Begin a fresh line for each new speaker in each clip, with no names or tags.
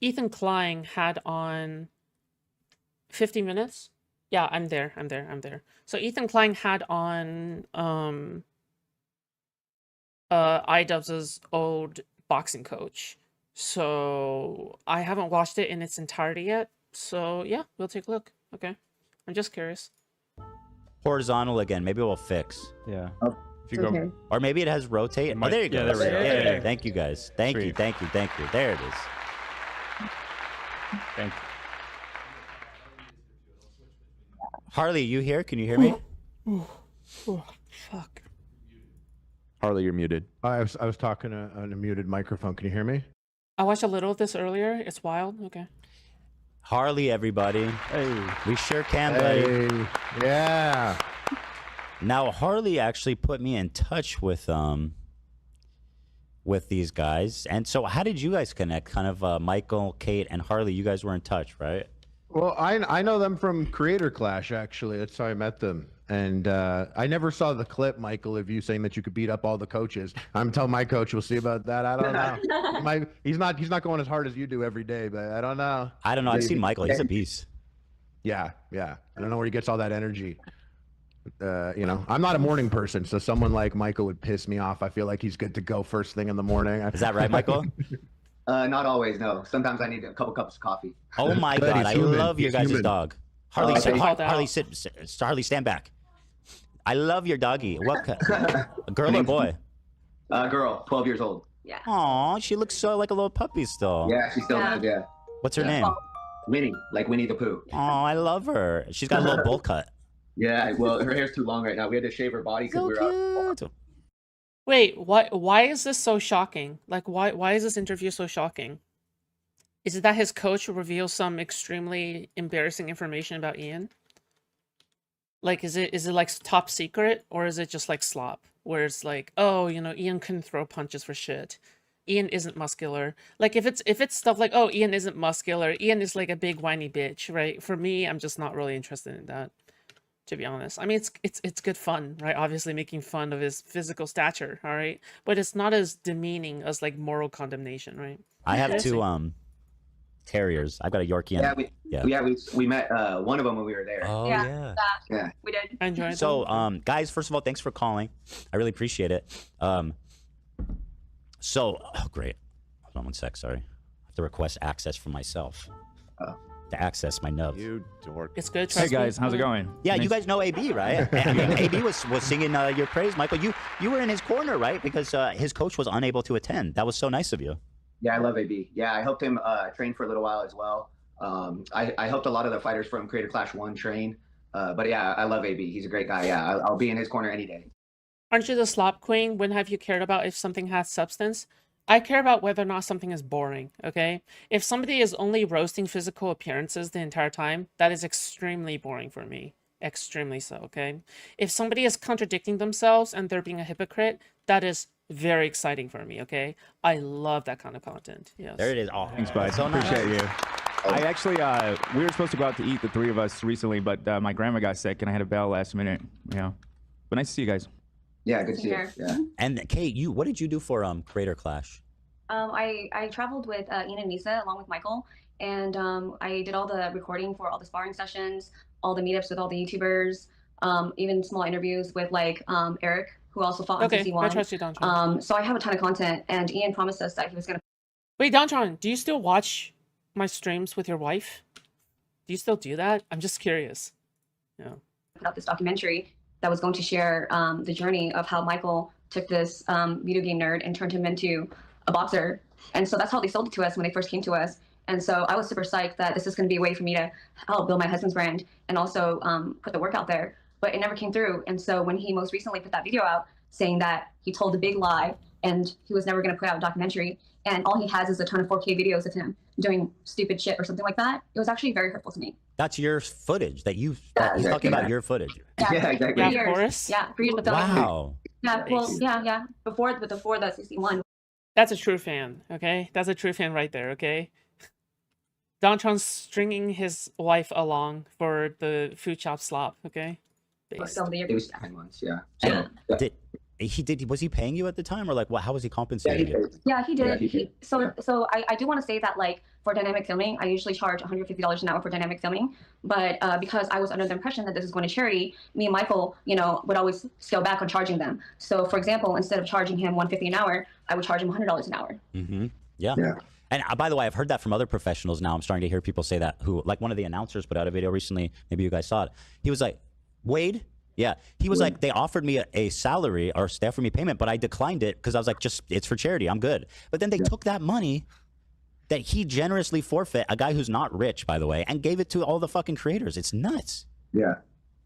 Ethan Klein had on 50 minutes. Yeah, I'm there. So Ethan Klein had on Idubbbz's old boxing coach. So I haven't watched it in its entirety yet. So yeah, we'll take a look. Okay. I'm just curious.
Horizontal again. Maybe we'll fix.
Yeah.
Oh,
If you go,
Or maybe it has rotate. Oh, there you go.
Yeah, there we go.
Yeah. Thank you, guys. Thank you.
Sweet.
Thank you. Thank you. There it is.
thank you.
Harley, you here? Can you hear me?
Fuck.
Harley, you're muted.
I was talking on a muted microphone. Can you hear me?
I watched a little of this earlier. It's wild. Okay.
Harley, everybody.
Hey.
We sure can, buddy.
Hey, yeah.
Now, Harley actually put me in touch with these guys. And so how did you guys connect? Kind of Michael, Kate, and Harley, you guys were in touch, right?
Well, I know them from Creator Clash, actually. That's how I met them. And I never saw the clip, Michael, of you saying that you could beat up all the coaches. I'm telling my coach, we'll see about that. I don't know. He's not going as hard as you do every day, but I don't know.
I don't know. I've seen Michael. He's a beast.
Yeah. I don't know where he gets all that energy. I'm not a morning person, so someone like Michael would piss me off. I feel like he's good to go first thing in the morning.
Is that right, Michael?
Not always, no. Sometimes I need a couple cups of coffee.
Oh my
Good,
God! I
human.
love your
He's
guys'
human.
dog. Harley,
Okay.
Harley, Harley, stand back. I love your doggy. What? A girl or boy?
Girl, 12 years old.
Yeah.
Aw, she looks so like a little puppy still.
Yeah, she's still good, yeah.
What's her
Yeah.
name?
Winnie, like Winnie the Pooh.
Oh, I love her. She's got a little bowl cut.
Yeah, well, her hair's too long right now. We had to shave her body because
So
we were out.
cute.
Wait, why is this so shocking? Like why is this interview so shocking? Is it that his coach reveals some extremely embarrassing information about Ian? Like is it like top secret, or is it just like slop where it's like, oh, Ian couldn't throw punches for shit. Ian isn't muscular. Like if it's stuff like, oh, Ian isn't muscular, Ian is like a big whiny bitch, right? For me, I'm just not really interested in that, to be honest. I mean, it's good fun, right? Obviously making fun of his physical stature, all right? But it's not as demeaning as like moral condemnation, right?
I have two terriers. I've got a Yorkie and
We met one of them when we were there.
Oh yeah.
Yeah.
We did.
I enjoyed
So
them.
guys, first of all, thanks for calling. I really appreciate it. So great. Hold on one sec, sorry. I have to request access for myself. To access my nubs.
You dork.
It's good.
Hey
trust me.
guys, how's it going?
Yeah,
Nice-
you guys know AB, right? I mean, AB was singing your praise, Michael. You were in his corner, right? Because his coach was unable to attend. That was so nice of you.
Yeah, I love AB. Yeah, I helped him train for a little while as well. I helped a lot of the fighters from Creator Clash 1 train. But yeah, I love AB. He's a great guy. Yeah, I'll be in his corner any day.
Aren't you the slop queen? When have you cared about if something has substance? I care about whether or not something is boring, okay? If somebody is only roasting physical appearances the entire time, that is extremely boring for me. Extremely so, okay? If somebody is contradicting themselves and they're being a hypocrite, that is very exciting for me, okay? I love that kind of content, yes.
There it is. Oh,
Thanks, bud.
so nice.
Appreciate you. I actually, we were supposed to go out to eat, the three of us, recently, but my grandma got sick and I had to bail last minute. Yeah. But nice to see you guys.
Yeah, good to see you.
Here.
Yeah.
And Kate, what did you do for Creator Clash?
I traveled with Ian and Nisa along with Michael, and I did all the recording for all the sparring sessions, all the meetups with all the YouTubers, even small interviews with like Eric, who also fought on
Okay,
CC1.
I trust you, Dontron.
So I have a ton of content, and Ian promised us that he was going to
Wait, Dontron, do you still watch my streams with your wife? Do you still do that? I'm just curious. Yeah.
put out this documentary that was going to share the journey of how Michael took this video game nerd and turned him into a boxer. And so that's how they sold it to us when they first came to us. And so I was super psyched that this is going to be a way for me to help build my husband's brand and also put the work out there. But it never came through. And so when he most recently put that video out saying that he told a big lie and he was never going to put out a documentary, and all he has is a ton of 4K videos of him doing stupid shit or something like that, it was actually very hurtful to me.
That's your footage that he's
exactly.
talking about your footage.
Yeah, exactly.
Yeah, of course.
Yeah, for years. But
Wow.
yeah, well, yeah. Before the 61.
That's a true fan, okay? That's a true fan right there, okay? Dontron's stringing his wife along for the food shop slop, okay? Based.
Some of the
It was 10 months, yeah. So,
Did he did. Was he paying you at the time, or like what? How was he
Yeah,
compensating
he
you?
did.
Yeah, he did.
Yeah, he did.
So I do want to say that, like, for dynamic filming, I usually charge $150 an hour for dynamic filming. But because I was under the impression that this is going to charity, me and Michael, you know, would always scale back on charging them. So, for example, instead of charging him $150 an hour, I would charge him $100 an hour.
Mm-hmm. Yeah.
Yeah.
And by the way, I've heard that from other professionals now. I'm starting to hear people say that, who, like one of the announcers put out a video recently. Maybe you guys saw it. He was like, Wade. Yeah. He was like, they offered me a salary, or they offered me payment, but I declined it because I was like, just, it's for charity. I'm good. But then they took that money that he generously forfeit, a guy who's not rich, by the way, and gave it to all the fucking creators. It's nuts.
Yeah.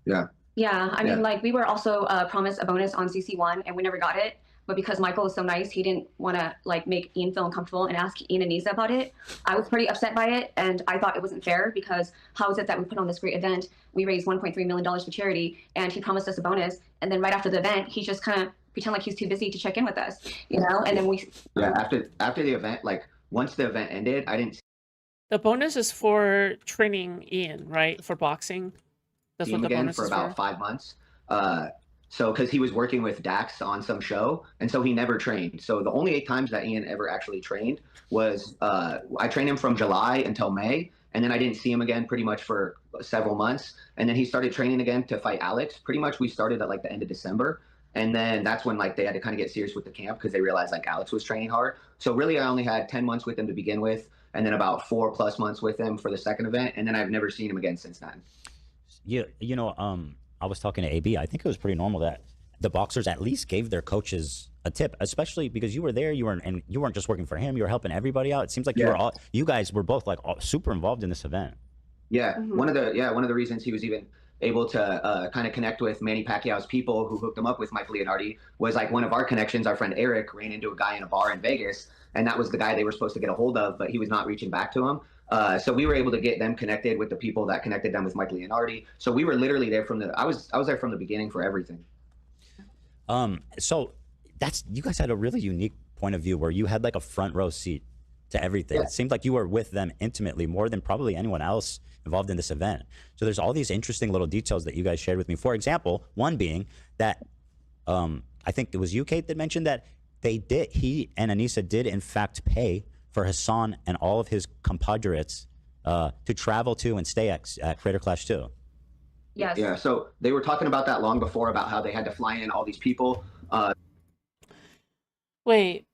Yeah.
Yeah, I mean, like, we were also promised a bonus on CC1, and we never got it. But because Michael was so nice, he didn't want to, like, make Ian feel uncomfortable and ask Ian and Nisa about it. I was pretty upset by it, and I thought it wasn't fair, because how is it that we put on this great event, we raised $1.3 million for charity, and he promised us a bonus, and then right after the event, he just kind of pretend like he's too busy to check in with us, you know? And then we...
Yeah, after the event, like, once the event ended, I didn't
The bonus is for training Ian, right? For boxing. That's
see
what
him
the
again
bonus
for
is
about
for.
5 months. So because he was working with Dax on some show, and so he never trained. So the only 8 times that Ian ever actually trained was I trained him from July until May, and then I didn't see him again pretty much for several months. And then he started training again to fight Alex. Pretty much we started at like the end of December. And then that's when like they had to kind of get serious with the camp, because they realized like Alex was training hard. So really I only had 10 months with him to begin with, and then about 4+ months with him for the second event. And then I've never seen him again since then.
You know, I was talking to AB. I think it was pretty normal that the boxers at least gave their coaches a tip, especially because you were there. You weren't just working for him. You were helping everybody out. It seems like you guys were both like super involved in this event.
Yeah, one of the reasons he was even able to kind of connect with Manny Pacquiao's people who hooked him up with Mike Leonardi was like one of our connections. Our friend Eric ran into a guy in a bar in Vegas, and that was the guy they were supposed to get a hold of, but he was not reaching back to him. So we were able to get them connected with the people that connected them with Mike Leonardi. So we were literally there from I was there from the beginning for everything.
So you guys had a really unique point of view where you had like a front row seat to everything. It seemed like you were with them intimately more than probably anyone else involved in this event. So there's all these interesting little details that you guys shared with me. For example, one being that I think it was you, Kate, that mentioned that he and Anissa did in fact pay for Hassan and all of his compadres to travel to and stay at Creator Clash 2.
Yes.
Yeah, so they were talking about that long before, about how they had to fly in all these people.
Wait.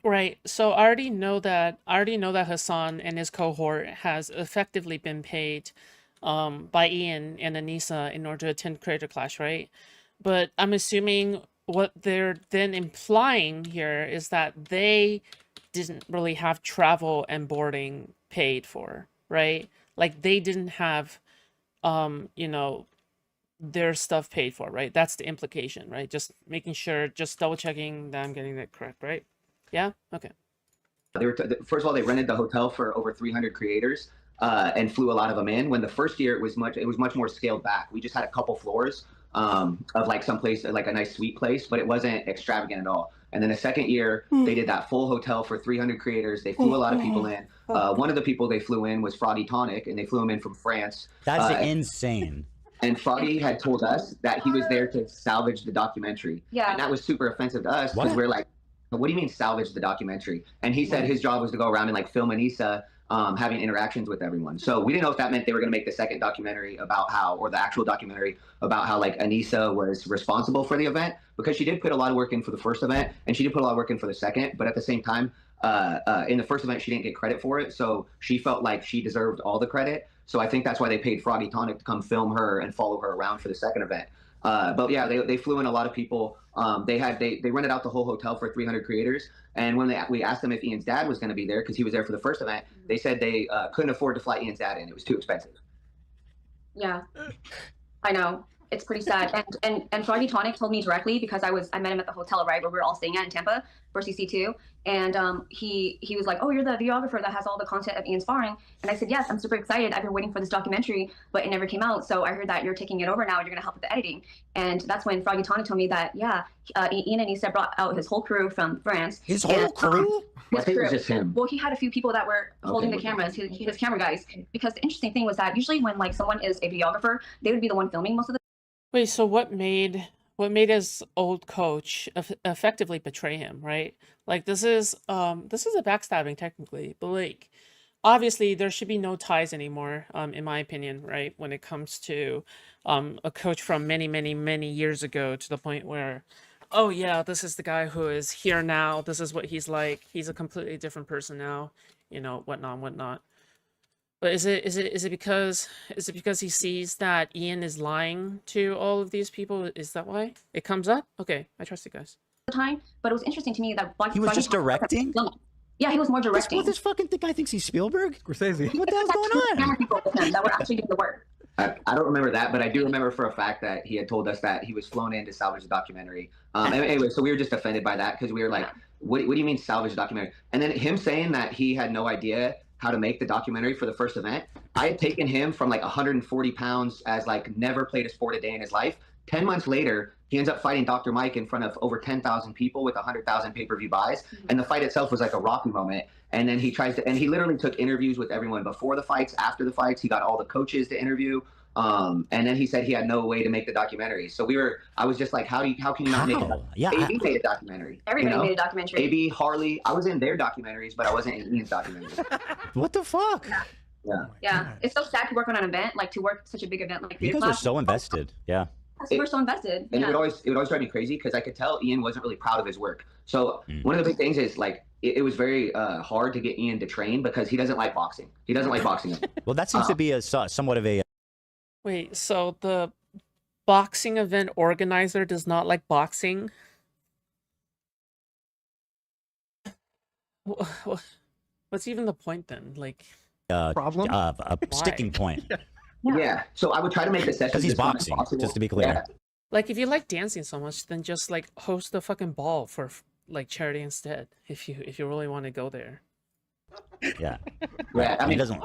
Right. So I already know that Hassan and his cohort has effectively been paid by Ian and Anissa in order to attend Creator Clash, right? But I'm assuming what they're then implying here is that they didn't really have travel and boarding paid for, right? Like they didn't have you know, their stuff paid for, right? That's the implication, right? Just making sure, just double checking that I'm getting that correct, right? Yeah. Okay.
They were first of all, they rented the hotel for over 300 creators and flew a lot of them in. When the first year it was much more scaled back. We just had a couple floors of like some place, like a nice suite place, but it wasn't extravagant at all. And then the second year they did that full hotel for 300 creators. They flew a lot of people in. One of the people they flew in was Froggy Tonic, and they flew him in from France.
That's insane.
And Froggy had told us that he was there to salvage the documentary.
Yeah.
And that was super offensive to us, because we're like, what do you mean salvage the documentary? And he said his job was to go around and like film Anissa having interactions with everyone. So we didn't know if that meant they were going to make the second documentary about how, or the actual documentary about how like Anissa was responsible for the event, because she did put a lot of work in for the first event and she did put a lot of work in for the second. But at the same time, in the first event, she didn't get credit for it. So she felt like she deserved all the credit. So I think that's why they paid Froggy Tonic to come film her and follow her around for the second event. But yeah, they flew in a lot of people. They rented out the whole hotel for 300 creators. And when we asked them if Ian's dad was going to be there, because he was there for the first event, they said they couldn't afford to fly Ian's dad in. It was too expensive.
Yeah, I know. It's pretty sad. And Froggy Tonic told me directly, because I met him at the hotel, right, where we were all staying at in Tampa for CC2. And he was like, oh, you're the videographer that has all the content of Ian sparring. And I said, yes, I'm super excited. I've been waiting for this documentary, but it never came out. So I heard that you're taking it over now and you're going to help with the editing. And that's when Froggy Tonic told me that, yeah, Ian and Issa brought out his whole crew from France.
His whole crew?
I think it was just him.
Well, he had a few people that were holding the cameras, his camera guys. Because the interesting thing was that usually when like someone is a videographer, they would be the one filming most of the
Wait, so what made what made his old coach effectively betray him, right? Like this is a backstabbing technically, but like obviously there should be no ties anymore, in my opinion, right? When it comes to a coach from many, many, many years ago to the point where, oh yeah, this is the guy who is here now. This is what he's like. He's a completely different person now, you know, whatnot, whatnot. But is it because he sees that Ian is lying to all of these people? Is that why it comes up? Okay, I trust you guys.
Time, but it was interesting to me that
He was just directing?
Yeah, he was more directing.
This fucking guy thinks he's Spielberg?
Scorsese.
What the hell's going on?
Camera people with him that were actually doing the work.
I don't remember that, but I do remember for a fact that he had told us that he was flown in to salvage the documentary. Anyway, so we were just offended by that because we were like, what do you mean salvage the documentary? And then him saying that he had no idea how to make the documentary for the first event. I had taken him from like 140 pounds as like never played a sport a day in his life. 10 months later, he ends up fighting Dr. Mike in front of over 10,000 people with 100,000 pay-per-view buys. And the fight itself was like a Rocky moment. And then he literally took interviews with everyone before the fights, after the fights. He got all the coaches to interview. And then he said he had no way to make the documentary. So I was just like, how can you not make it?
Yeah,
AB made a documentary.
Everybody made a documentary.
AB, Harley, I was in their documentaries, but I wasn't in Ian's documentary.
What the fuck?
Yeah. It's so sad to work on an event, like to work such a big event like
You guys are so invested. Yeah.
We're so invested.
And it would always drive me crazy because I could tell Ian wasn't really proud of his work. So one of the big things is like it was very hard to get Ian to train because he doesn't like boxing. He doesn't like boxing.
Well, that seems to be somewhat of a
Wait, so the boxing event organizer does not like boxing? What's even the point then? Like,
Problem?
a sticking point.
Yeah. So I would try to make the session
Because he's
as fun as
boxing,
possible.
just to be clear.
Yeah.
like if you like dancing so much, then just like host a fucking ball for like charity instead. If you really want to go there.
Yeah.
Yeah, I mean,
doesn't.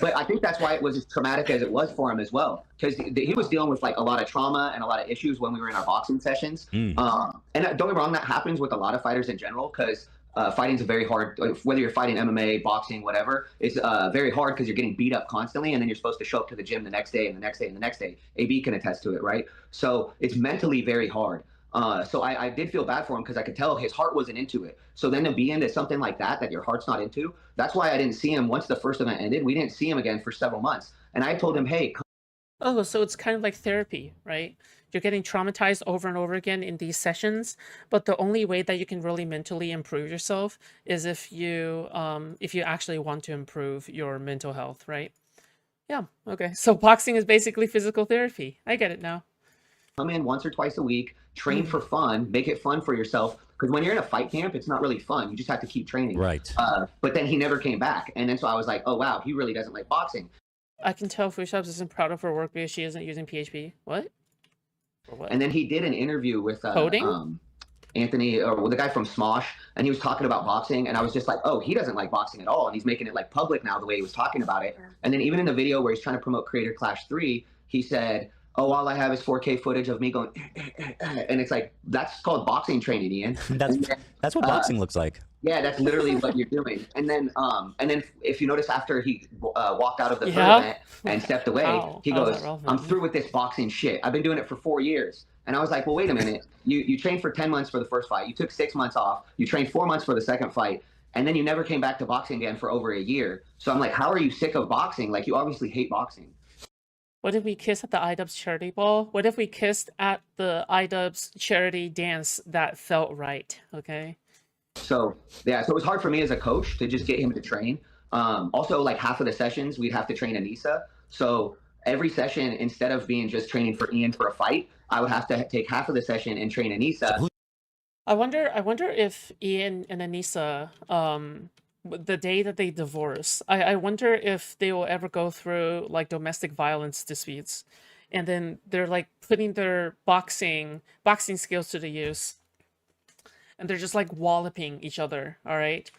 but I think that's why it was as traumatic as it was for him as well, because he was dealing with like a lot of trauma and a lot of issues when we were in our boxing sessions. And don't get me wrong, that happens with a lot of fighters in general, because fighting's a very hard, whether you're fighting MMA, boxing, whatever, it's very hard because you're getting beat up constantly, and then you're supposed to show up to the gym the next day and the next day and the next day. AB can attest to it, right? So it's mentally very hard. So I did feel bad for him because I could tell his heart wasn't into it. So then to be into something like that your heart's not into, that's why I didn't see him once the first event ended. We didn't see him again for several months. And I told him, hey,
Oh, so it's kind of like therapy, right? You're getting traumatized over and over again in these sessions, but the only way that you can really mentally improve yourself is if you actually want to improve your mental health, right? Yeah, okay. So boxing is basically physical therapy. I get it now.
come in once or twice a week, train for fun, make it fun for yourself. Because when you're in a fight camp, it's not really fun. You just have to keep training.
Right.
But then he never came back. And then so I was like, oh, wow, he really doesn't like boxing.
I can tell Fushubs isn't proud of her work because she isn't using PHP. What? Or what?
And then he did an interview with
Coding?
Anthony, or the guy from Smosh, and he was talking about boxing. And I was just like, oh, he doesn't like boxing at all. And he's making it like public now the way he was talking about it. And then even in the video where he's trying to promote Creator Clash 3, he said, oh, all I have is 4K footage of me going, and it's like, that's called boxing training, Ian.
That's what boxing looks like.
Yeah, that's literally what you're doing. And then if you notice, after he walked out of the third event and stepped away, he goes, I'm through with this boxing shit. I've been doing it for 4 years. And I was like, well, wait a minute. You trained for 10 months for the first fight. You took 6 months off. You trained 4 months for the second fight. And then you never came back to boxing again for over a year. So I'm like, how are you sick of boxing? Like, you obviously hate boxing.
What if we kissed at the Idubbbz charity ball? What if we kissed at the Idubbbz charity dance that felt right? Okay.
So yeah, so it was hard for me as a coach to just get him to train. Also, like half of the sessions, we'd have to train Anissa. So every session, instead of being just training for Ian for a fight, I would have to take half of the session and train Anissa.
I wonder if Ian and Anissa, the day that they divorce, I wonder if they will ever go through like domestic violence disputes, and then they're like putting their boxing skills to the use, and they're just like walloping each other. All right,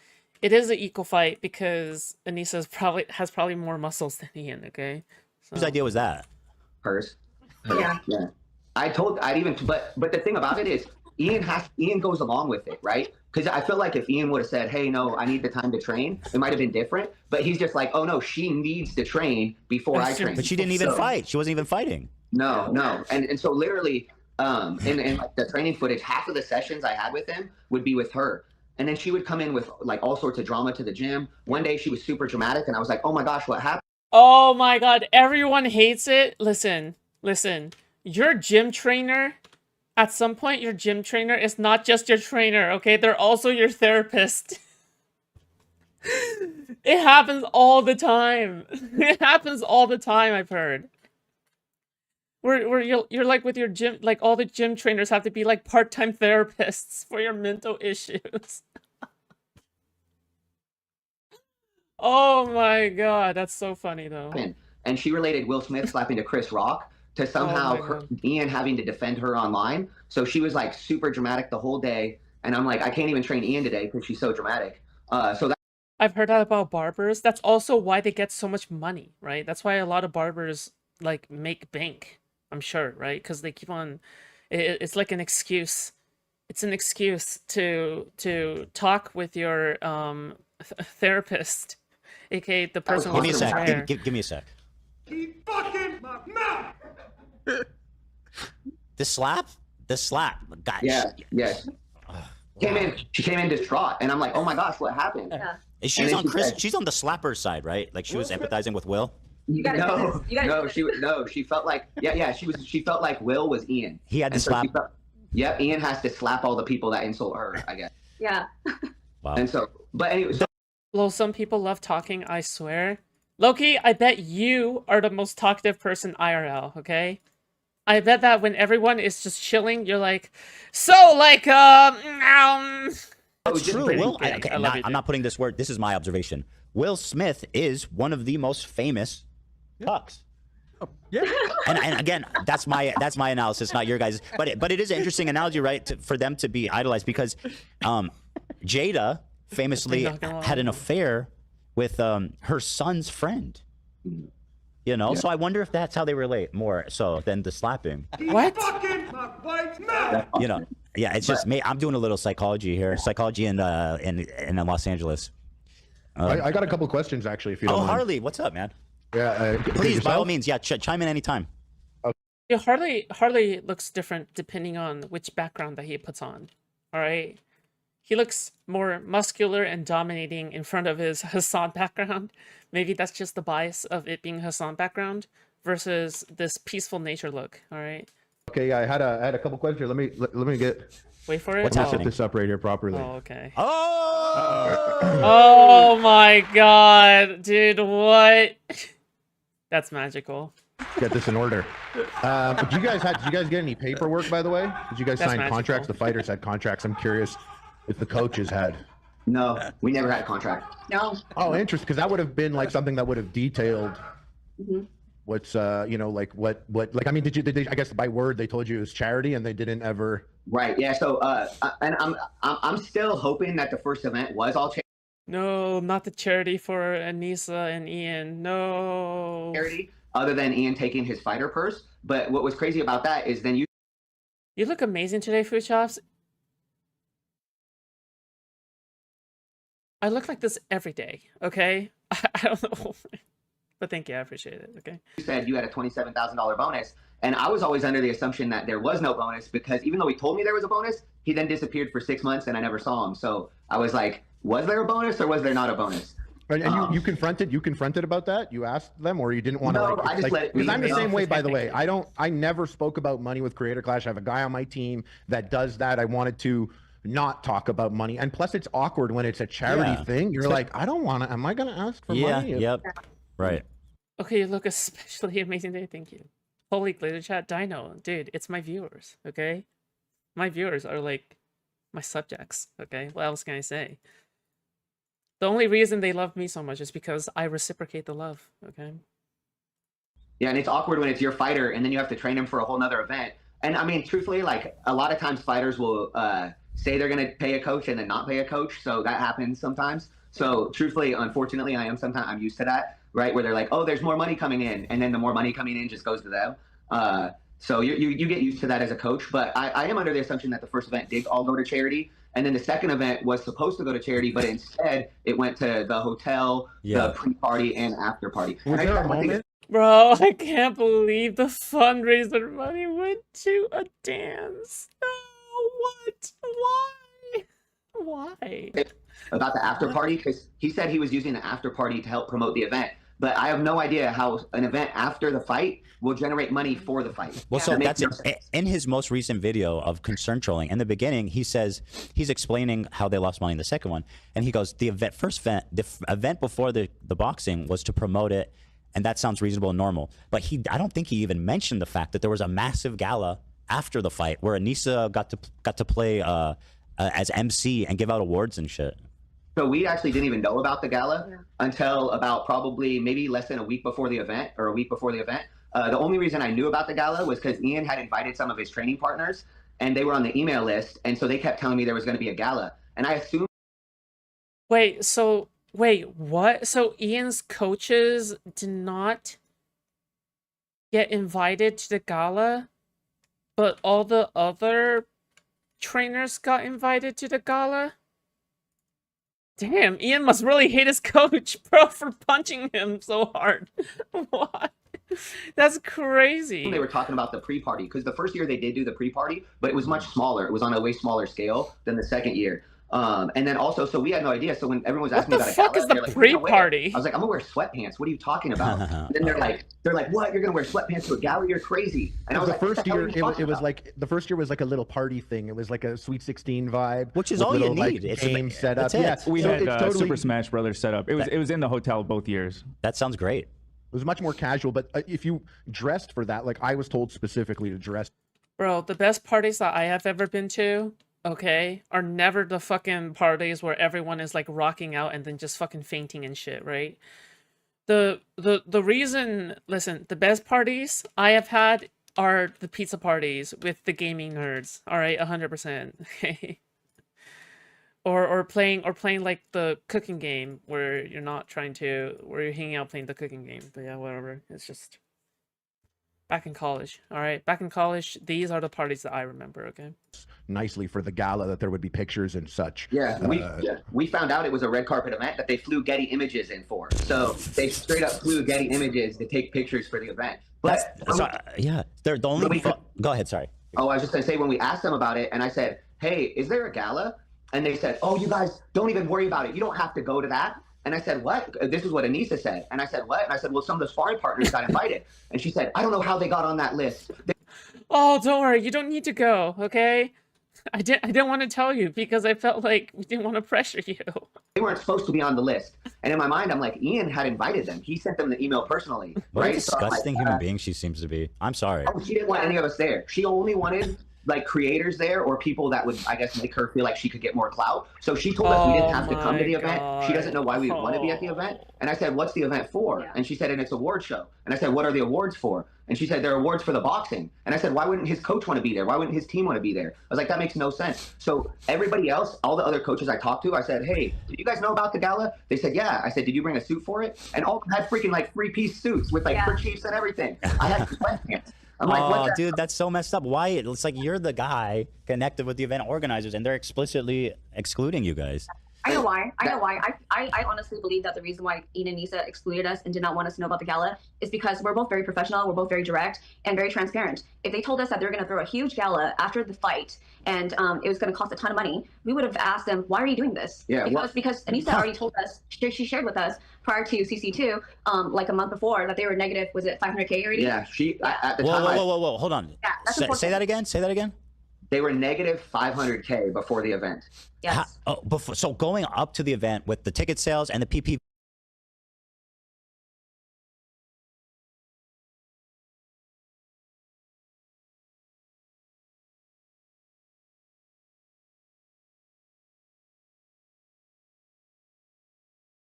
it is an equal fight because Anissa has probably more muscles than Ian. Okay,
Whose idea was that?
Hers.
Yeah.
Yeah. But the thing about it is, Ian goes along with it, right? Because I feel like if Ian would have said, hey, no, I need the time to train, it might have been different. But he's just like, oh, no, she needs to train before I train.
But she didn't even fight. She wasn't even fighting.
No. And so literally, in like the training footage, half of the sessions I had with him would be with her. And then she would come in with like all sorts of drama to the gym. One day she was super dramatic and I was like, oh my gosh, what happened?
Oh my god, everyone hates it. Listen, your gym trainer, at some point your gym trainer is not just your trainer, okay? They're also your therapist. It happens all the time. It happens all the time, I've heard. Where you're like with your gym, like all the gym trainers have to be like part-time therapists for your mental issues. Oh my god, that's so funny though.
And she related Will Smith slapping to Chris Rock to somehow Ian having to defend her online. So she was like super dramatic the whole day. And I'm like, I can't even train Ian today because she's so dramatic. So that
I've heard that about barbers. That's also why they get so much money, right? That's why a lot of barbers like make bank, I'm sure, right? Because they keep on, it's like an excuse. It's an excuse to talk with your therapist, aka the person
Give me a
who's
sec. Give me a sec.
Keep fucking my mouth.
The slap? Gosh.
Yeah, yes. She came in distraught, and I'm like, oh my gosh, what happened?
Yeah.
She's on she's on the slapper side, right? Like she was empathizing with Will.
She felt like she felt like Will was Ian.
He had to slap.
Yep, Ian has to slap all the people that insult her, I guess.
Yeah.
Wow.
And so, but anyway,
Well, some people love talking, I swear. Loki, I bet you are the most talkative person IRL, okay? I bet that when everyone is just chilling, you're like, so, like,
That's true. Will,
okay,
I'm not putting this word. This is my observation. Will Smith is one of the most famous cucks.
Oh, yeah.
And again, that's my analysis, not your guys'. But it is an interesting analogy, right? For them to be idolized because Jada famously had an affair with her son's friend. You know, so I wonder if that's how they relate more so than the slapping.
What?
You know, yeah, it's just me. I'm doing a little psychology here, psychology in Los Angeles.
I got a couple questions actually, if you don't mind.
Harley, what's up, man?
Yeah,
Please, by all means, yeah, chime in anytime.
Yeah, Harley looks different depending on which background that he puts on. All right, he looks more muscular and dominating in front of his Hassan background. Maybe that's just the bias of it being Hassan background versus this peaceful nature look. All right.
Okay, yeah, I had a couple questions. Let me get.
Wait for it.
What's happening?
Set this up right here properly.
Oh, okay.
Oh!
Oh my god, dude, what? That's magical.
Get this in order. Did you guys get any paperwork, by the way? Did you guys sign contracts? The fighters had contracts. I'm curious if the coaches had.
No, we never had a contract.
No.
Oh, interesting, because that would have been like something that would have detailed what's like what like I mean, did they I guess by word they told you it was charity and they didn't ever.
Right. Yeah. So and I'm still hoping that the first event was all
No, not the charity for Anissa and Ian. No.
charity, other than Ian taking his fighter purse. But what was crazy about that is then
You look amazing today, Food Chops. I look like this every day, okay? I don't know. But thank you, I appreciate it, okay?
you said you had a $27,000 bonus. And I was always under the assumption that there was no bonus because even though he told me there was a bonus, he then disappeared for 6 months and I never saw him. So I was like, was there a bonus or was there not a bonus?
And you confronted about that? You asked them, or you didn't want to?
No, I just let it be.
Because I'm the same way, by the way. I never spoke about money with Creator Clash. I have a guy on my team that does that. I wanted to not talk about money, and plus it's awkward when it's a charity thing. You're like, I don't want to. Am I going to ask for money?
Yep. Right.
Okay, you look especially amazing today, thank you. Holy glitter chat, Dino, dude, it's my viewers, okay? My viewers are like my subjects, okay? What else can I say? The only reason they love me so much is because I reciprocate the love, okay?
Yeah, and it's awkward when it's your fighter and then you have to train him for a whole nother event. And I mean, truthfully, like a lot of times fighters will say they're going to pay a coach and then not pay a coach. So that happens sometimes. So truthfully, unfortunately, I'm used to that, right? Where they're like, oh, there's more money coming in. And then the more money coming in just goes to them. So you get used to that as a coach. But I am under the assumption that the first event did all go to charity. And then the second event was supposed to go to charity, but instead it went to the hotel, the pre-party and after party.
Was there a moment?
Bro, I can't believe the fundraiser money went to a dance. No, what? Why?
About the after party, because he said he was using the after party to help promote the event. But I have no idea how an event after the fight will generate money for the fight.
Well, so that's it. In his most recent video of concern trolling, in the beginning, he says he's explaining how they lost money in the second one, and he goes, the event before the boxing was to promote it, and that sounds reasonable and normal. But I don't think he even mentioned the fact that there was a massive gala after the fight where Anissa got to play as MC and give out awards and shit.
So we actually didn't even know about the gala until about probably maybe less than a week before the event, or a week before the event. The only reason I knew about the gala was because Ian had invited some of his training partners, and they were on the email list, and so they kept telling me there was going to be a gala, and I assumed.
Wait, what? So Ian's coaches did not get invited to the gala, but all the other trainers got invited to the gala? Damn, Ian must really hate his coach, bro, for punching him so hard. What? That's crazy.
They were talking about the pre-party, because the first year they did do the pre-party, but it was much smaller. It was on a way smaller scale than the second year. And then also, so we had no idea. So when everyone was asking me about a gala,
what the fuck is the pre-party?
I was like, I'm gonna wear sweatpants. What are you talking about? And then they're like, what? You're gonna wear sweatpants to a gala? You're crazy. And I was
the
like,
first year, it was like the first year was like a little party thing. It was like a Sweet 16 vibe,
which is all you need.
Like,
it's
game set up.
Yeah,
we
so
had
totally,
Super Smash Brothers set up. It was in the hotel both years.
That sounds great.
It was much more casual, but if you dressed for that, like I was told specifically to dress.
Bro, the best parties that I have ever been to, okay, are never the fucking parties where everyone is like rocking out and then just fucking fainting and shit, right? The reason, listen, the best parties I have had are the pizza parties with the gaming nerds, all right, 100%. Okay. Or playing like the cooking game where you're hanging out playing the cooking game. But yeah, whatever. It's just back in college. All right, back in college, these are the parties that I remember. Okay.
Nicely for the gala, that there would be pictures and such.
Yeah, we found out it was a red carpet event that they flew Getty Images in for. So they straight up flew Getty Images to take pictures for the event. But
yeah, they're the only. Go ahead. Sorry.
Oh, I was just gonna say, when we asked them about it, and I said, "Hey, is there a gala?" And they said, "Oh, you guys don't even worry about it. You don't have to go to that." And I said, "What?" This is what Anissa said. And I said, "What?" And I said, "Well, some of the sparring partners got invited." And she said, "I don't know how they got on that list."
Oh, don't worry. You don't need to go, okay? I didn't want to tell you because I felt like we didn't want to pressure you.
They weren't supposed to be on the list. And in my mind, I'm like, Ian had invited them. He sent them the email personally.
What
right?
a disgusting human being she seems to be. I'm sorry.
Oh, she didn't want any of us there. She only wanted like creators there, or people that would, I guess, make her feel like she could get more clout. So she told us we didn't have to come to the event. She doesn't know why we want to be at the event. And I said, "What's the event for?"
Yeah.
And she said, "And it's an award show." And I said, "What are the awards for?" And she said, "They're awards for the boxing." And I said, "Why wouldn't his coach want to be there? Why wouldn't his team want to be there?" I was like, that makes no sense. So everybody else, all the other coaches I talked to, I said, "Hey, did you guys know about the gala?" They said, "Yeah." I said, "Did you bring a suit for it?" And all of them had freaking like 3-piece suits with like kerchiefs and everything. I had sweatpants. I'm like,
oh, dude, that's so messed up. Why? It's like you're the guy connected with the event organizers, and they're explicitly excluding you guys.
I know why. I honestly believe that the reason why Ian and Nisa excluded us and did not want us to know about the gala is because we're both very professional, we're both very direct and very transparent. If they told us that they were going to throw a huge gala after the fight and it was going to cost a ton of money, we would have asked them, "Why are you doing this?"
Yeah,
because Anissa already told us, she shared with us prior to CC2, like a month before, that they were negative, was it 500K already?
Yeah, at the
Whoa,
time.
whoa, hold on.
Yeah,
Say that again. Say that again.
They were negative 500K before the event.
Yes.
So going up to the event with the ticket sales and the PP.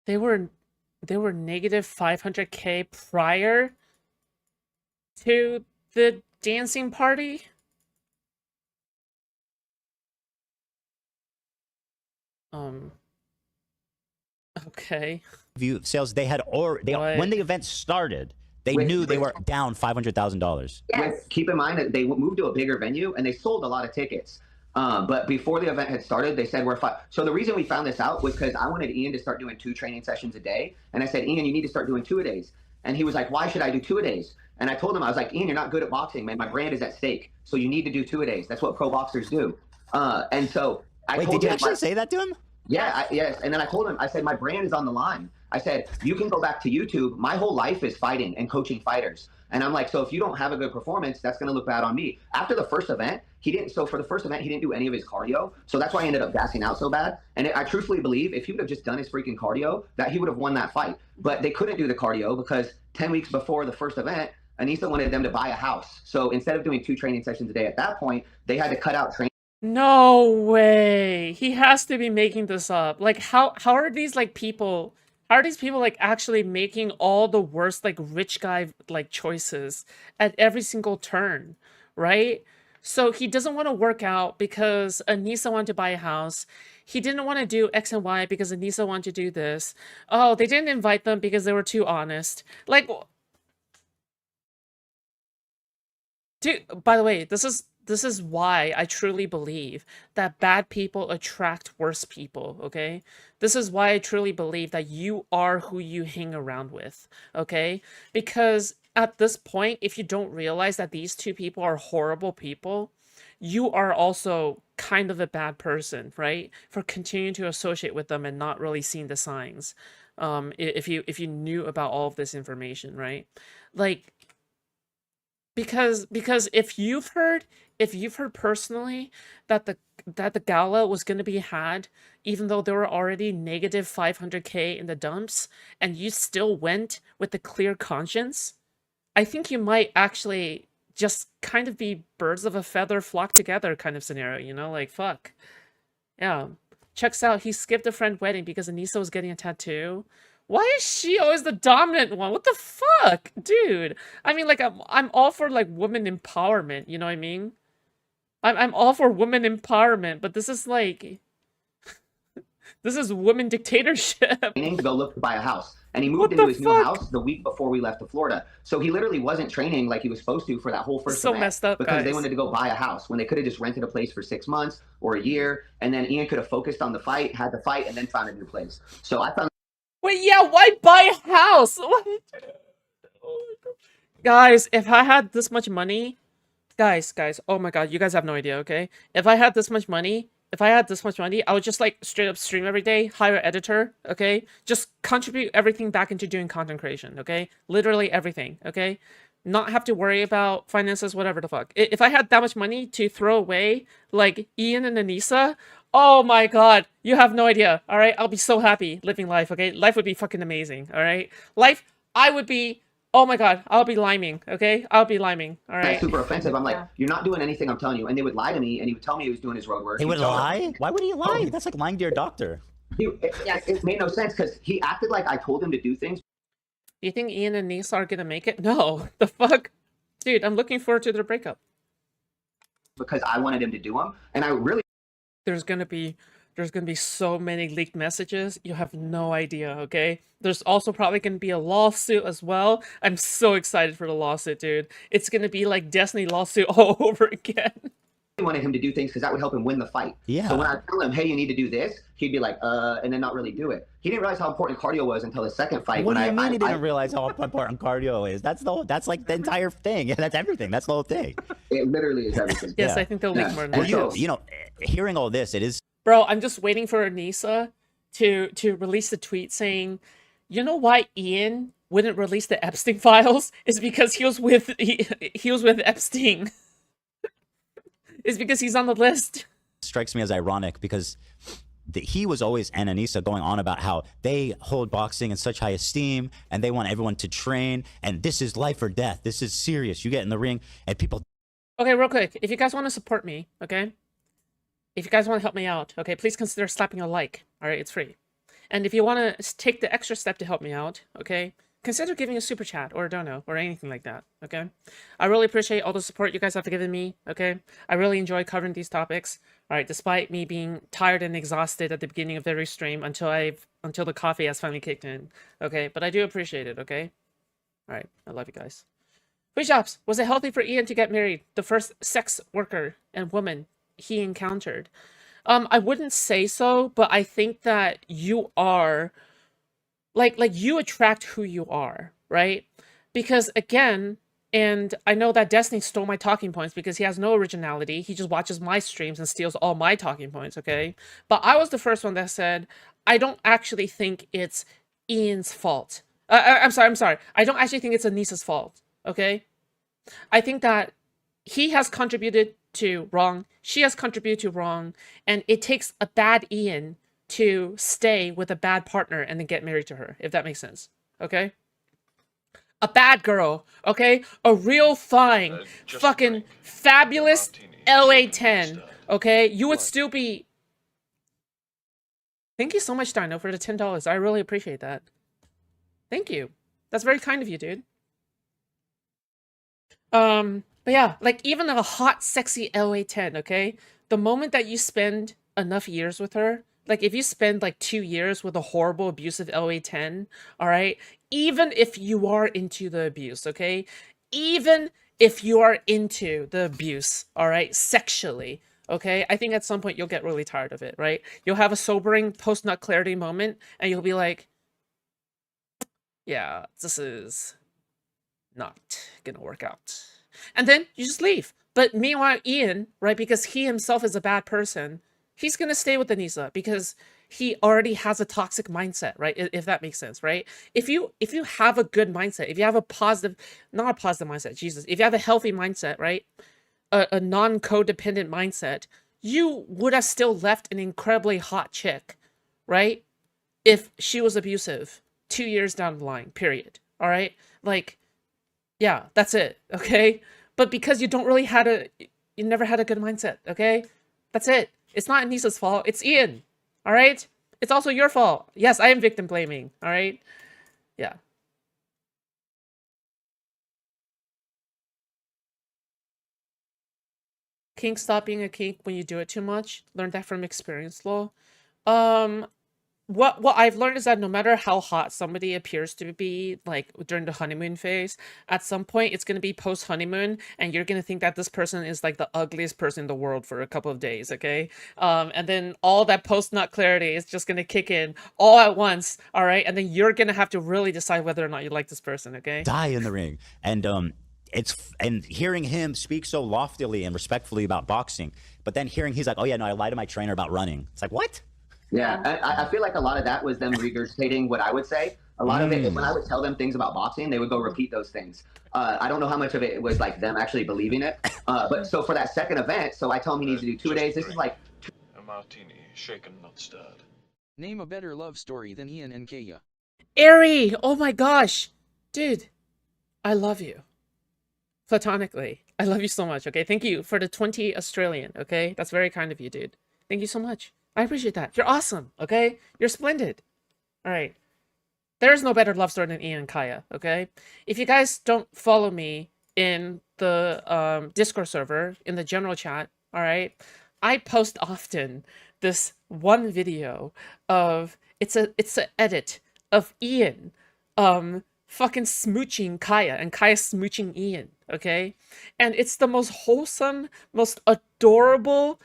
They were negative 500K prior to the dancing party? Okay.
View sales they had, or when the event started, they knew they were down $500,000.
Yes.
Keep in mind that they moved to a bigger venue and they sold a lot of tickets. But before the event had started, they said we're fine. So the reason we found this out was because I wanted Ian to start doing 2 training sessions a day. And I said, "Ian, you need to start doing 2 a days." And he was like, why should I do 2-a-days? And I told him, I was like, Ian, you're not good at boxing, man. My brand is at stake. So you need to do 2-a-days. That's what pro boxers do. And so I
Wait,
told
did you
him,
actually say that to him?
yeah, yes. And then I told him, I said, my brand is on the line. I said, you can go back to YouTube. My whole life is fighting and coaching fighters. And I'm like, so if you don't have a good performance, that's going to look bad on me. After the first event, for the first event, he didn't do any of his cardio. So that's why he ended up gassing out so bad. And I truthfully believe if he would have just done his freaking cardio, that he would have won that fight. But they couldn't do the cardio because 10 weeks before the first event, Anissa wanted them to buy a house. So instead of doing 2 training sessions a day at that point, they had to cut out training.
No way. He has to be making this up. Like, how are these like people? How are these people like actually making all the worst like rich guy like choices at every single turn, right? So he doesn't want to work out because Anissa wanted to buy a house. He didn't want to do X and Y because Anissa wanted to do this. Oh, they didn't invite them because they were too honest. Like, dude, by the way, this is why I truly believe that bad people attract worse people, okay? This is why I truly believe that you are who you hang around with, okay? Because at this point, if you don't realize that these two people are horrible people, you are also kind of a bad person, right? For continuing to associate with them and not really seeing the signs. If you knew about all of this information, right? Like, because if you've heard personally that the gala was going to be had even though there were already negative 500K in the dumps and you still went with the clear conscience, I think you might actually just kind of be birds of a feather flock together kind of scenario, you know, like fuck. Yeah. Checks out, he skipped a friend wedding because Anissa was getting a tattoo. Why is she always the dominant one? What the fuck, dude? I mean, like, I'm all for like woman empowerment. You know what I mean? I'm all for woman empowerment, but this is like, this is woman dictatorship.
To go look to buy a house, and he moved into his new house the week before we left to Florida. So he literally wasn't training like he was supposed to for that whole first event.
Messed up,
because
guys.
They wanted to go buy a house when they could have just rented a place for 6 months or a year, and then Ian could have focused on the fight, had the fight, and then found a new place. So I found.
Wait, yeah, why buy a house? What? Guys, if I had this much money, guys, oh my god, you guys have no idea, okay? If I had this much money, I would just like straight up stream every day, hire an editor, okay? Just contribute everything back into doing content creation, okay? Literally everything, okay? Not have to worry about finances, whatever the fuck. If I had that much money to throw away, like Ian and Anissa, oh my god, you have no idea, all right? I'll be so happy living life, okay? Life would be fucking amazing, all right? I would be, oh my god, I'll be liming, okay? I'll be liming, all right?
That's super offensive. I'm like, you're not doing anything I'm telling you. And they would lie to me, and he would tell me he was doing his road work.
He would lie? Why would he lie? That's like lying to your doctor.
It made no sense because he acted like I told him to do things.
Do you think Ian and Nisa are gonna make it? No, the fuck? Dude, I'm looking forward to their breakup.
Because I wanted him to do them, and I really...
There's gonna be so many leaked messages, you have no idea, okay? There's also probably gonna be a lawsuit as well. I'm so excited for the lawsuit, dude. It's gonna be like Destiny lawsuit all over again.
I wanted him to do things because that would help him win the fight.
Yeah.
So when I tell him, hey, you need to do this, he'd be like, and then not really do it. He didn't realize how important cardio was until the second fight.
What do you mean he didn't realize how important cardio is? That's like the entire thing. Yeah, that's everything. That's the whole thing.
It literally is everything.
Yes,
Yeah.
I think they'll leak more than that.
Well, you know, hearing all this, it is.
Bro, I'm just waiting for Anissa to release the tweet saying, you know why Ian wouldn't release the Epstein files? Is because he was with Epstein. It's because he's on the list.
Strikes me as ironic because he was always, and Anissa, going on about how they hold boxing in such high esteem and they want everyone to train and this is life or death. This is serious. You get in the ring and people.
Okay, real quick. If you guys want to support me, okay? If you guys want to help me out, okay, please consider slapping a like. All right, it's free. And if you want to take the extra step to help me out, okay, consider giving a super chat or a dono or anything like that, okay? I really appreciate all the support you guys have given me, okay? I really enjoy covering these topics, all right, despite me being tired and exhausted at the beginning of every stream until the coffee has finally kicked in, okay? But I do appreciate it, okay? All right, I love you guys. Push-ups, was it healthy for Ian to get married? The first sex worker and woman he encountered. I wouldn't say so, but I think that you are... Like you attract who you are, right? Because again, and I know that Destiny stole my talking points because he has no originality. He just watches my streams and steals all my talking points, okay? But I was the first one that said, I don't actually think it's Ian's fault. I'm sorry. I don't actually think it's Anissa's fault, okay? I think that he has contributed to wrong, she has contributed to wrong, and it takes a bad Ian to stay with a bad partner and then get married to her, if that makes sense, okay? A bad girl, okay? A real fine, fucking fabulous LA10, okay? You would still be... Thank you so much, Dino, for the $10. I really appreciate that. Thank you. That's very kind of you, dude. But yeah, like even a hot, sexy LA10, okay? The moment that you spend enough years with her, like if you spend like 2 years with a horrible, abusive LA10, all right? Even if you are into the abuse, okay? Even if you are into the abuse, all right? Sexually, okay? I think at some point you'll get really tired of it, right? You'll have a sobering post-nut clarity moment and you'll be like, yeah, this is not gonna work out. And then you just leave. But meanwhile, Ian, right, because he himself is a bad person, he's gonna stay with Anissa because he already has a toxic mindset, right? If that makes sense, right? If you have a good mindset, if you have a positive, not a positive mindset, Jesus, if you have a healthy mindset, right? A non-codependent mindset, you would have still left an incredibly hot chick, right? If she was abusive 2 years down the line, period. All right? Like, yeah, that's it, okay? But because you never had a good mindset, okay? That's it. It's not Anissa's fault, it's Ian, all right? It's also your fault. Yes, I am victim blaming, all right? Yeah. Kink, stop being a kink when you do it too much. Learned that from experience, lol. What I've learned is that no matter how hot somebody appears to be, like during the honeymoon phase, at some point it's gonna be post honeymoon, and you're gonna think that this person is like the ugliest person in the world for a couple of days, okay? And then all that post nut clarity is just gonna kick in all at once, all right? And then you're gonna have to really decide whether or not you like this person, okay?
Die in the ring, and and hearing him speak so loftily and respectfully about boxing, but then hearing he's like, oh yeah, no, I lied to my trainer about running. It's like, what?
Yeah, I feel like a lot of that was them regurgitating what I would say. A lot of it, when I would tell them things about boxing, they would go repeat those things. I don't know how much of it was like them actually believing it. But so for that second event, so I told him he needs to do 2 days. This is like
a martini, shaken not stirred.
Name a better love story than Ian and Kaya.
Ari! Oh my gosh! Dude, I love you. Platonically. I love you so much, okay? Thank you for the 20 Australian, okay? That's very kind of you, dude. Thank you so much. I appreciate that. You're awesome, okay? You're splendid. All right. There's no better love story than Ian and Kaya, okay? If you guys don't follow me in the Discord server, in the general chat, all right? I post often this one video of, it's a edit of Ian fucking smooching Kaya and Kaya smooching Ian, okay? And it's the most wholesome, most adorable,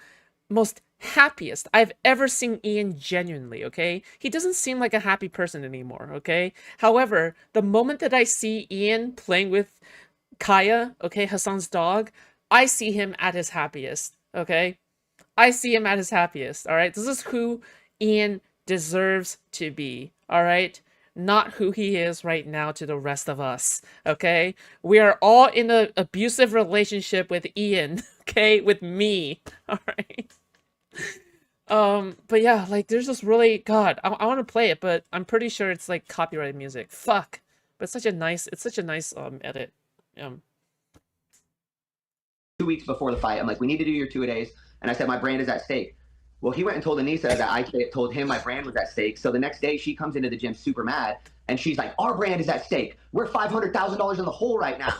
most happiest I've ever seen Ian genuinely, okay? He doesn't seem like a happy person anymore, okay? However, the moment that I see Ian playing with Kaya, okay, Hassan's dog, I see him at his happiest, okay? I see him at his happiest, all right? This is who Ian deserves to be, all right? Not who he is right now to the rest of us, okay? We are all in an abusive relationship with Ian, okay? With me, all right? But yeah, like there's this really, God, I want to play it, but I'm pretty sure it's like copyrighted music. Fuck. But it's such a nice edit.
2 weeks before the fight, I'm like, we need to do your 2 days. And I said, my brand is at stake. Well, he went and told Anissa that I told him my brand was at stake. So the next day she comes into the gym super mad. And she's like, our brand is at stake. We're $500,000 in the hole right now.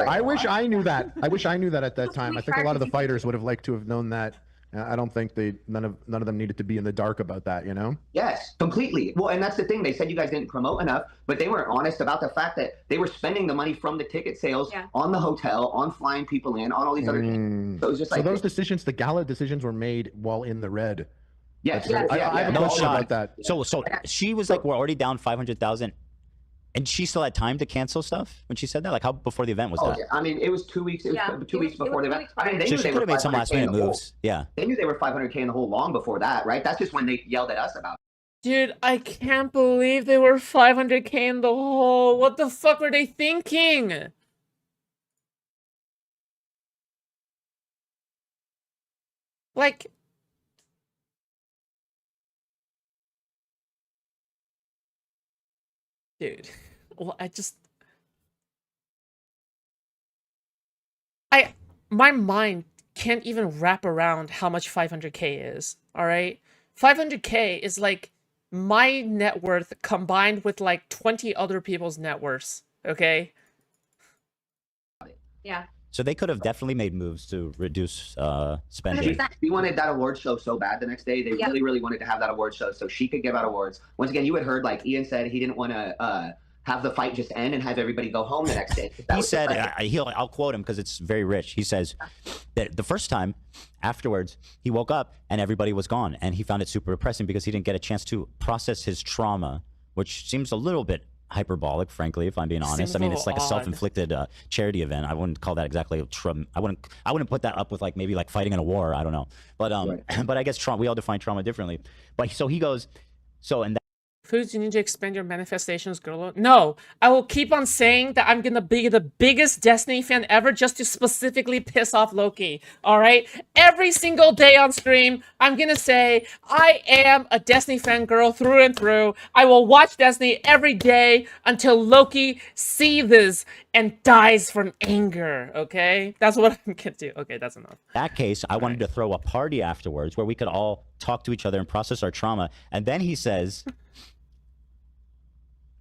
I wish I knew that. I wish I knew that at that time. I think a lot of the fighters would have liked to have known that. I don't think none of them needed to be in the dark about that, you know?
Yes, completely. Well, and that's the thing. They said you guys didn't promote enough, but they weren't honest about the fact that they were spending the money from the ticket sales on the hotel, on flying people in, on all these other things. So it was just like,
those decisions, the gala decisions were made while in the red.
Yes,
I have a question about that.
So she was like, we're already down 500,000 And she still had time to cancel stuff when she said that? Like, how before the event was
Oh,
that?
yeah. I mean, it was 2 weeks. It was 2 weeks before the event. I mean, they
So
knew
she
they
could
were
have made some
500K
last
in
minute
the hole.
moves. Yeah.
They knew they were 500K in the hole long before that, right? That's just when they yelled at us about it.
Dude, I can't believe they were 500K in the hole. What the fuck were they thinking? Like, dude, well, my mind can't even wrap around how much 500K is, all right? 500K is like my net worth combined with like 20 other people's net worths, okay?
Yeah.
So they could have definitely made moves to reduce spending.
We wanted that award show so bad the next day. They really, really wanted to have that award show so she could give out awards. Once again, you had heard, like Ian said, he didn't want to have the fight just end and have everybody go home the next day.
He said, I'll quote him because it's very rich. He says that the first time afterwards, he woke up and everybody was gone. And he found it super depressing because he didn't get a chance to process his trauma, which seems a little bit hyperbolic, frankly, if I'm being honest. I mean, it's like a self-inflicted charity event. I wouldn't call that exactly I wouldn't put that up with like maybe like fighting in a war. I don't know. But but I guess trauma, we all define trauma differently. But so he goes, and
Foods, you need to expand your manifestations, girl. No, I will keep on saying that I'm gonna be the biggest Destiny fan ever just to specifically piss off Loki, alright? Every single day on stream, I'm gonna say, I am a Destiny fan girl through and through. I will watch Destiny every day until Loki seethes and dies from anger, okay? That's what I'm gonna do. Okay, that's enough.
In that case, I wanted to throw a party afterwards where we could all talk to each other and process our trauma. And then he says...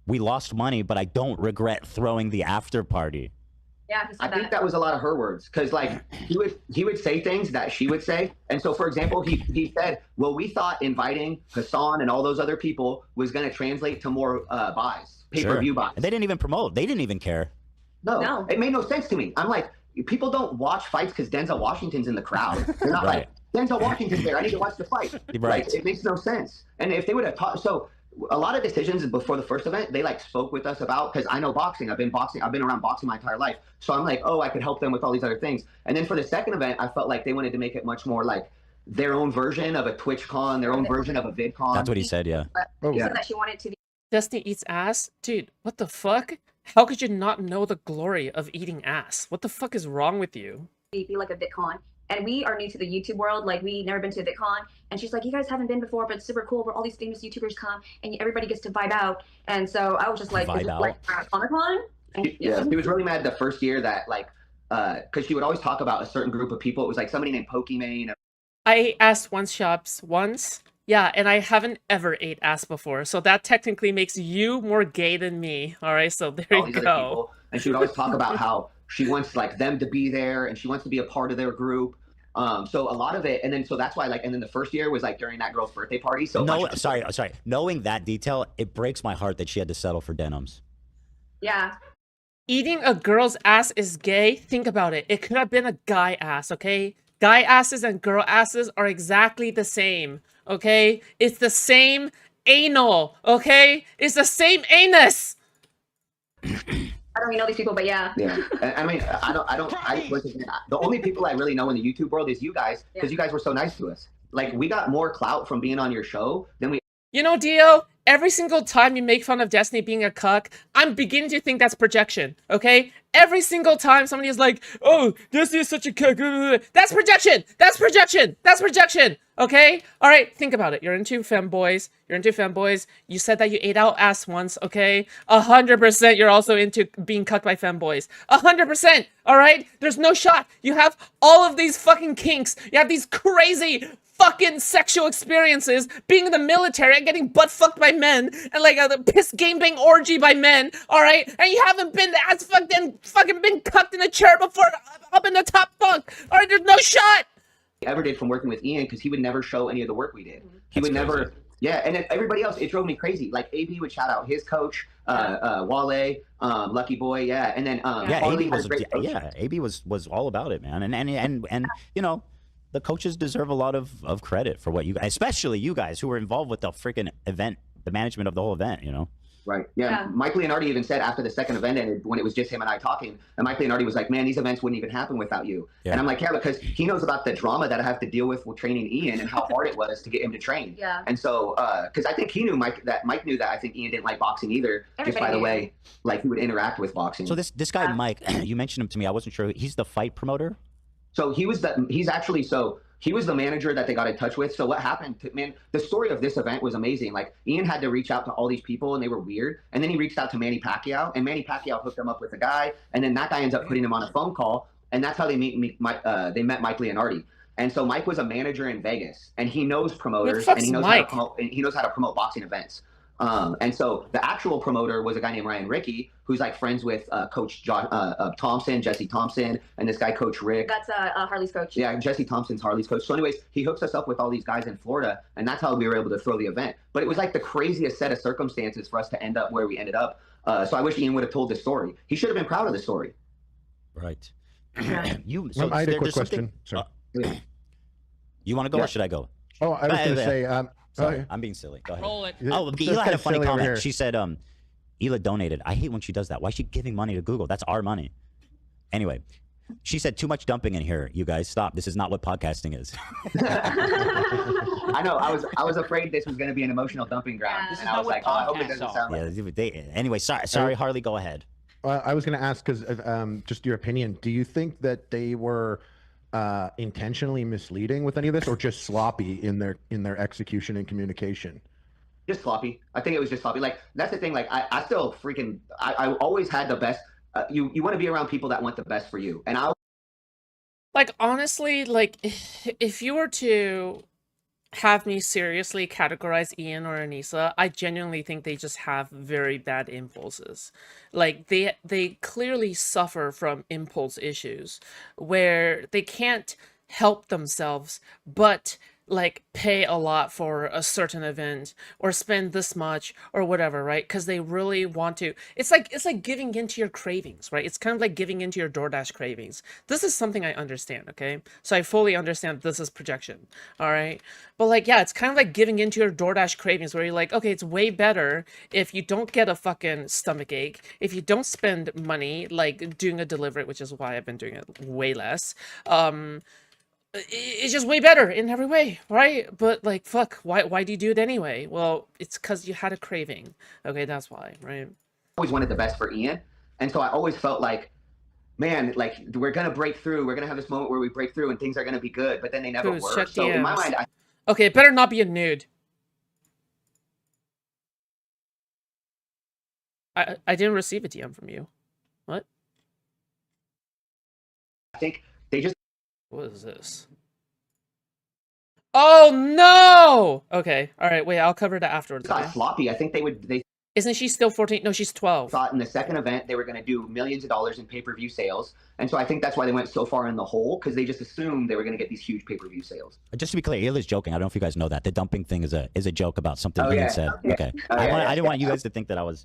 we lost money, but I don't regret throwing the after party.
Yeah,
I think that was a lot of her words because, like, he would say things that she would say, and so, for example, he said, "Well, we thought inviting Hassan and all those other people was going to translate to more buys, pay-per-view buys."
And they didn't even promote. They didn't even care.
No, it made no sense to me. I'm like, people don't watch fights because Denzel Washington's in the crowd. They're not like Denzel Washington's there. I need to watch the fight.
Right.
Like, it makes no sense. And if they would have taught, so. A lot of decisions before the first event, they like spoke with us about, because I know boxing. I've been around boxing my entire life. So I'm like, oh, I could help them with all these other things. And then for the second event, I felt like they wanted to make it much more like their own version of a TwitchCon, their own version of a VidCon.
That's what he said, yeah.
He said that she wanted to be.
Destiny eats ass? Dude, what the fuck? How could you not know the glory of eating ass? What the fuck is wrong with you?
Be like a VidCon. And we are new to the YouTube world. Like, we never been to a VidCon. And she's like, you guys haven't been before, but it's super cool where all these famous YouTubers come and everybody gets to vibe out. And so I was just like, is it like Comic-Con?
Yeah, she was really mad the first year that, like, because she would always talk about a certain group of people. It was like somebody named Pokimane.
I ate ass once. Yeah, and I haven't ever ate ass before. So that technically makes you more gay than me. All right, so there you go.
And she would always talk about how she wants like them to be there and she wants to be a part of their group. So a lot of it, and then so that's why, like, and then the first year was like during that girl's birthday party. So
no, sorry. Knowing that detail, it breaks my heart that she had to settle for denims.
Yeah.
Eating a girl's ass is gay. Think about it. It could have been a guy ass, okay? Guy asses and girl asses are exactly the same, okay? It's the same anal, okay? It's the same anus.
I don't even know these people, but yeah.
Yeah. I mean, the only people I really know in the YouTube world is you guys, because you guys were so nice to us. Like, we got more clout from being on your show than we.
You know, Dio, every single time you make fun of Destiny being a cuck, I'm beginning to think that's projection, okay? Every single time somebody is like, oh, Destiny is such a cuck. That's projection! That's projection! That's projection! Okay? Alright, think about it. You're into femboys. You said that you ate out ass once, okay? 100% you're also into being cucked by femboys. 100%! Alright? There's no shot. You have all of these fucking kinks. You have these crazy fucking sexual experiences, being in the military and getting butt fucked by men, and like a piss game bang orgy by men, alright? And you haven't been ass fucked and fucking been cucked in a chair before up in the top bunk, alright? There's no shot!
Ever did from working with Ian, because he would never show any of the work we did. He would never, and then everybody else, it drove me crazy. Like, AB would shout out his coach, Wale, Lucky Boy, and then
AB was all about it, man. And you know, the coaches deserve a lot of credit for what you, especially you guys who were involved with the freaking event, the management of the whole event, you know.
Right. Yeah. Mike Leonardi even said after the second event ended, when it was just him and I talking, and Mike Leonardi was like, man, these events wouldn't even happen without you. And I'm like, yeah, because he knows about the drama that I have to deal with training Ian and how hard it was to get him to train.
Yeah.
And so, because I think he knew Mike knew that I think Ian didn't like boxing either. Just by the way, like he would interact with boxing.
So this guy, Mike, you mentioned him to me. I wasn't sure. He's the fight promoter?
So he was the manager that they got in touch with. So what happened, man, the story of this event was amazing. Like Ian had to reach out to all these people and they were weird. And then he reached out to Manny Pacquiao and Manny Pacquiao hooked him up with a guy. And then that guy ends up putting him on a phone call. And that's how they met Mike Leonardi. And so Mike was a manager in Vegas and he knows promoters and he knows how to promote boxing events. And so the actual promoter was a guy named Ryan Rickey, who's like friends with Coach Thompson, Jesse Thompson, and this guy, Coach Rick.
That's Harley's coach.
Yeah, Jesse Thompson's Harley's coach. So anyways, he hooks us up with all these guys in Florida, and that's how we were able to throw the event. But it was like the craziest set of circumstances for us to end up where we ended up. So I wish Ian would have told this story. He should have been proud of the story.
Right.
I had a quick question. Sorry.
You want to go or should I go?
Oh, I was going to say...
Sorry, I'm being silly. Go ahead.
Roll it.
Oh, Hila had a funny comment. She said, Hila donated. I hate when she does that. Why is she giving money to Google? That's our money. Anyway, she said, too much dumping in here. You guys, stop. This is not what podcasting is.
I know. I was afraid this was going to be an emotional dumping ground.
This
and
is
I was
not
like,
what
oh, I hope it
podcasts
doesn't sound like...
Anyway, sorry, Harley, go ahead.
I was going to ask, because just your opinion, do you think that they were intentionally misleading with any of this, or just sloppy in their execution and communication?
Just sloppy. I think it was just sloppy. Like, that's the thing. Like, I still freaking, I always had the best. You want to be around people that want the best for you. And
Like, honestly, like, if you were to have me seriously categorize Ian or Anissa, I genuinely think they just have very bad impulses. Like, they clearly suffer from impulse issues where they can't help themselves but like pay a lot for a certain event or spend this much or whatever, right? Because they really want to. It's like giving into your cravings, right? It's kind of like giving into your DoorDash cravings. This is something I understand, okay? So I fully understand this is projection, all right? But like, yeah, it's kind of like giving into your DoorDash cravings where you're like, okay, it's way better if you don't get a fucking stomach ache, if you don't spend money like doing a delivery, which is why I've been doing it way less. It's just way better in every way, right? But like, fuck, why do you do it anyway? Well, it's because you had a craving. Okay, that's why, right?
I always wanted the best for Ian. And so I always felt like, man, like, we're going to break through. We're going to have this moment where we break through and things are going to be good. But then they never were. So in my mind,
okay, it better not be a nude. I didn't receive a DM from you. What?
I think they just...
What is this? Oh no! Okay, all right. Wait, I'll cover that afterwards.
Got sloppy. I think they
Isn't she still 14? No, she's 12.
Thought in the second event they were going to do millions of dollars in pay-per-view sales, and so I think that's why they went so far in the hole, because they just assumed they were going to get these huge pay-per-view sales.
Just to be clear, Ila's joking. I don't know if you guys know that the dumping thing is a joke about something Ian said.
Okay.
I didn't want you guys to think that I was